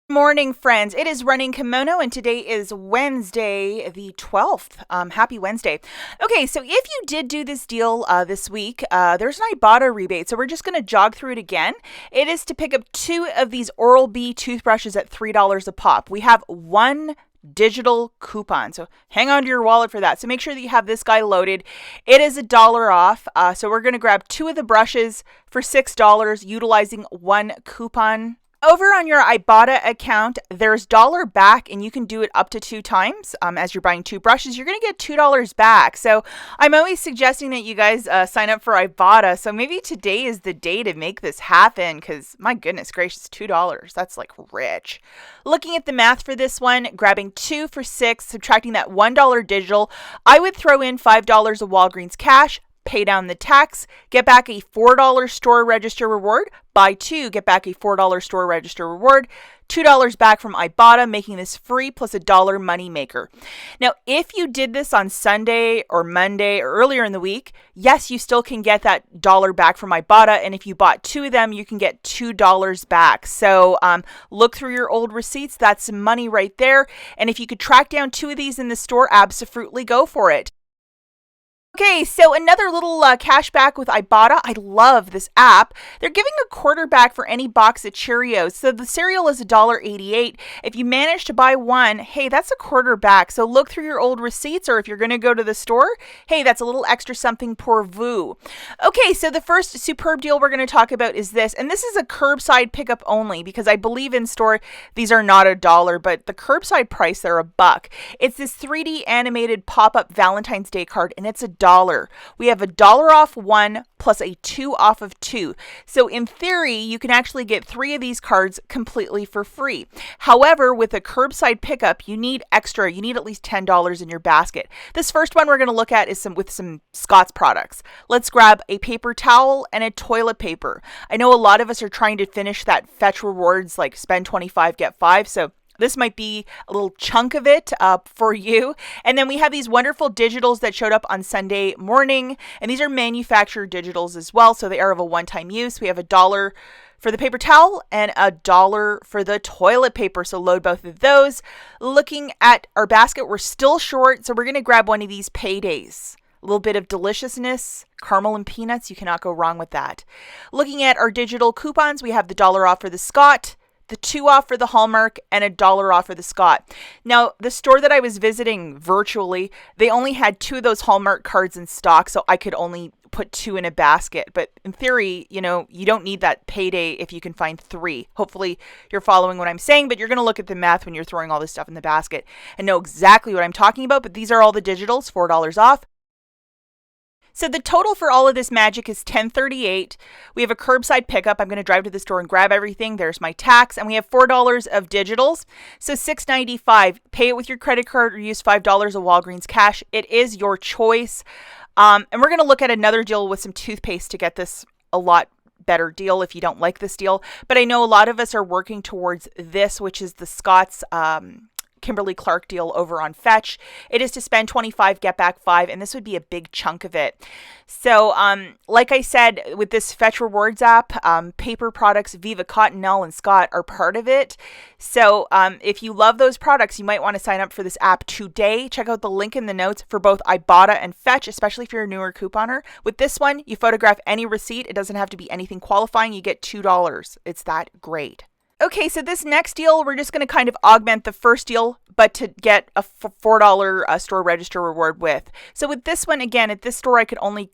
Morning, friends. It is Running Kimono, and today is Wednesday, the 12th. Happy Wednesday. Okay, so if you did do this deal this week, there's an IBOTTA rebate, so we're just going to jog through it again. It is to pick up 2 of these Oral-B toothbrushes at $3 a pop. We have 1 digital coupon, so hang on to your wallet for that. So make sure that you have this guy loaded. It is $1 off, so we're going to grab 2 of the brushes for $6 utilizing 1 coupon. Over on your IBOTTA account, there's dollar back, and you can do it up to 2 times. As you're buying 2 brushes, you're going to get $2 back. So I'm always suggesting that you guys sign up for IBOTTA. So maybe today is the day to make this happen, because my goodness gracious, $2. That's like rich. Looking at the math for this one, grabbing 2 for $6, subtracting that $1 digital, I would throw in $5 of Walgreens cash, pay down the tax, get back a $4 store register reward, buy 2, get back a $4 store register reward, $2 back from IBOTTA, making this free plus $1 money maker. Now, if you did this on Sunday or Monday or earlier in the week, yes, you still can get that dollar back from IBOTTA, and if you bought 2 of them, you can get $2 back. So look through your old receipts. That's some money right there. And if you could track down 2 of these in the store, absolutely go for it. Okay, so another little cash back with IBOTTA. I love this app. They're giving a quarter back for any box of Cheerios. So the cereal is $1.88. If you manage to buy 1, hey, that's a quarter back. So look through your old receipts, or if you're going to go to the store, hey, that's a little extra something pour vous. Okay, so the first superb deal we're going to talk about is this. And this is a curbside pickup only, because I believe in store these are not $1, but the curbside price, they're $1. It's this 3D animated pop-up Valentine's Day card, and it's $1. We have $1 off 1 plus a 2 off of 2. So in theory, you can actually get 3 of these cards completely for free. However, with a curbside pickup, you need extra. You need at least $10 in your basket. This first one we're going to look at is with some Scott's products. Let's grab a paper towel and a toilet paper. I know a lot of us are trying to finish that fetch rewards, like spend 25, get 5. So this might be a little chunk of it for you. And then we have these wonderful digitals that showed up on Sunday morning. And these are manufactured digitals as well, so they are of a one-time use. We have $1 for the paper towel and $1 for the toilet paper. So load both of those. Looking at our basket, we're still short, so we're going to grab one of these paydays. A little bit of deliciousness, caramel and peanuts. You cannot go wrong with that. Looking at our digital coupons, we have the $1 off for the Scott, the 2 off for the Hallmark, and $1 off for the Scott. Now, the store that I was visiting virtually, they only had 2 of those Hallmark cards in stock, so I could only put 2 in a basket. But in theory, you don't need that payday if you can find 3. Hopefully, you're following what I'm saying, but you're going to look at the math when you're throwing all this stuff in the basket and know exactly what I'm talking about. But these are all the digitals, $4 off. So the total for all of this magic is $10.38. We have a curbside pickup. I'm going to drive to the store and grab everything. There's my tax. And we have $4 of digitals. So $6.95. Pay it with your credit card or use $5 of Walgreens cash. It is your choice. And we're going to look at another deal with some toothpaste to get this a lot better deal if you don't like this deal. But I know a lot of us are working towards this, which is the Scott's Kimberly-Clark deal over on Fetch. It is to spend 25, get back 5, and this would be a big chunk of it. So, like I said, with this Fetch Rewards app, paper products, Viva, Cottonelle, and Scott are part of it. So, if you love those products, you might want to sign up for this app today. Check out the link in the notes for both IBOTTA and Fetch, especially if you're a newer couponer. With this one, you photograph any receipt. It doesn't have to be anything qualifying. You get $2. It's that great. Okay, so this next deal, we're just going to kind of augment the first deal, but to get a $4 store register reward with. So with this one, again, at this store, I could only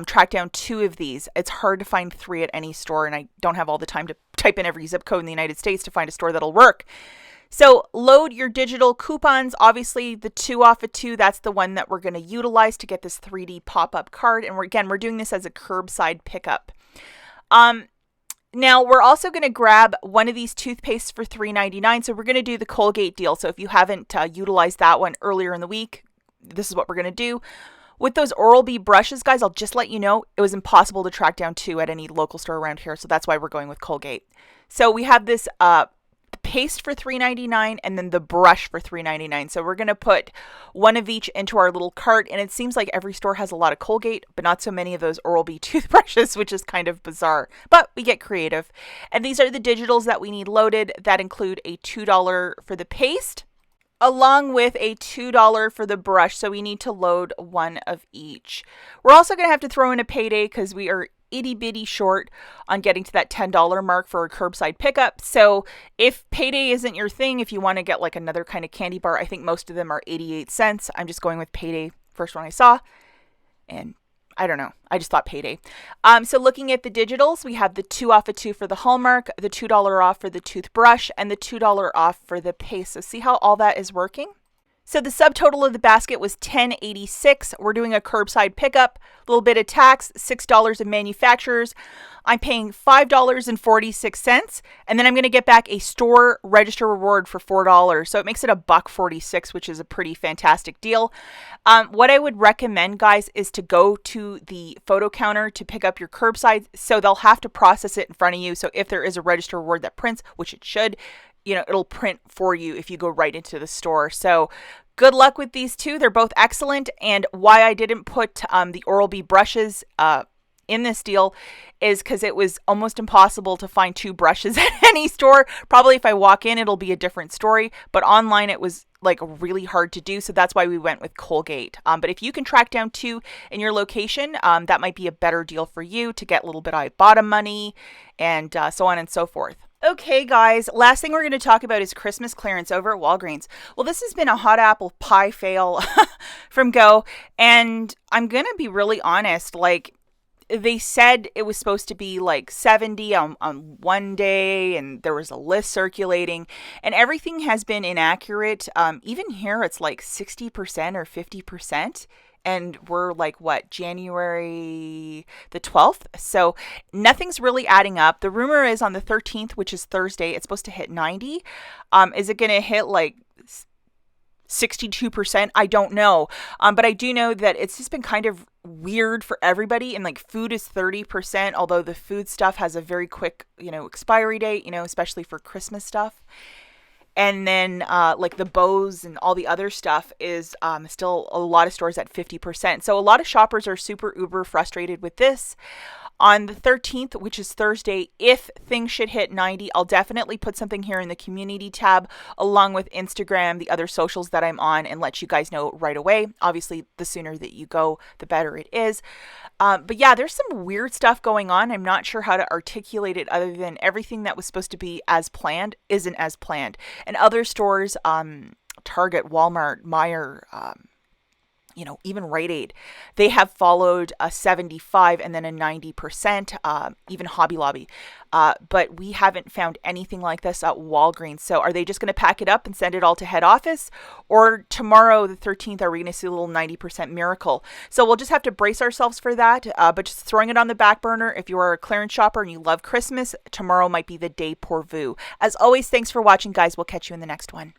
track down 2 of these. It's hard to find 3 at any store, and I don't have all the time to type in every zip code in the United States to find a store that'll work. So load your digital coupons. Obviously, the 2 off of 2, that's the one that we're going to utilize to get this 3D pop-up card. And we're doing this as a curbside pickup. Now, we're also going to grab one of these toothpastes for $3.99. So we're going to do the Colgate deal. So if you haven't utilized that one earlier in the week, this is what we're going to do. With those Oral-B brushes, guys, I'll just let you know, it was impossible to track down 2 at any local store around here. So that's why we're going with Colgate. So we have this paste for $3.99 and then the brush for $3.99. So we're going to put one of each into our little cart, and it seems like every store has a lot of Colgate, but not so many of those Oral-B toothbrushes, which is kind of bizarre. But we get creative. And these are the digitals that we need loaded that include a $2 for the paste, along with a $2 for the brush. So we need to load one of each. We're also going to have to throw in a payday because we are itty bitty short on getting to that $10 mark for a curbside pickup. So if payday isn't your thing, if you want to get like another kind of candy bar, I think most of them are 88 cents. I'm just going with payday, first one I saw. And I don't know. I just thought payday. So looking at the digitals, we have the 2 off of 2 for the Hallmark, the $2 off for the toothbrush, and the $2 off for the paste. So see how all that is working? So the subtotal of the basket was $10.86. We're doing a curbside pickup, a little bit of tax, $6 of manufacturers. I'm paying $5.46, and then I'm going to get back a store register reward for $4. So it makes it $1.46, which is a pretty fantastic deal. What I would recommend, guys, is to go to the photo counter to pick up your curbside. So they'll have to process it in front of you. So if there is a register reward that prints, which it should, it'll print for you if you go right into the store. So good luck with these two. They're both excellent. And why I didn't put the Oral-B brushes in this deal is because it was almost impossible to find 2 brushes at any store. Probably if I walk in, it'll be a different story. But online, it was like really hard to do. So that's why we went with Colgate. But if you can track down 2 in your location, that might be a better deal for you to get a little bit of IBOTTA money and so on and so forth. Okay, guys, last thing we're going to talk about is Christmas clearance over at Walgreens. Well, this has been a hot apple pie fail from Go, and I'm going to be really honest, like, they said it was supposed to be like 70 on one day, and there was a list circulating, and everything has been inaccurate. Even here, it's like 60% or 50%. And we're like, January the 12th? So nothing's really adding up. The rumor is on the 13th, which is Thursday, it's supposed to hit 90. Is it going to hit like 62%? I don't know. But I do know that it's just been kind of weird for everybody. And like food is 30%, although the food stuff has a very quick, expiry date, especially for Christmas stuff. And then like the bows and all the other stuff is still a lot of stores at 50%. So a lot of shoppers are super uber frustrated with this. On the 13th, which is Thursday, if things should hit 90, I'll definitely put something here in the community tab along with Instagram, the other socials that I'm on, and let you guys know right away. Obviously, the sooner that you go, the better it is. But yeah, there's some weird stuff going on. I'm not sure how to articulate it other than everything that was supposed to be as planned isn't as planned. And other stores, Target, Walmart, Meijer, even Rite Aid, they have followed a 75 and then a 90%, even Hobby Lobby. But we haven't found anything like this at Walgreens. So are they just going to pack it up and send it all to head office? Or tomorrow, the 13th, are we going to see a little 90% miracle? So we'll just have to brace ourselves for that. But just throwing it on the back burner, if you are a clearance shopper and you love Christmas, tomorrow might be the day pour vu. As always, thanks for watching, guys. We'll catch you in the next one.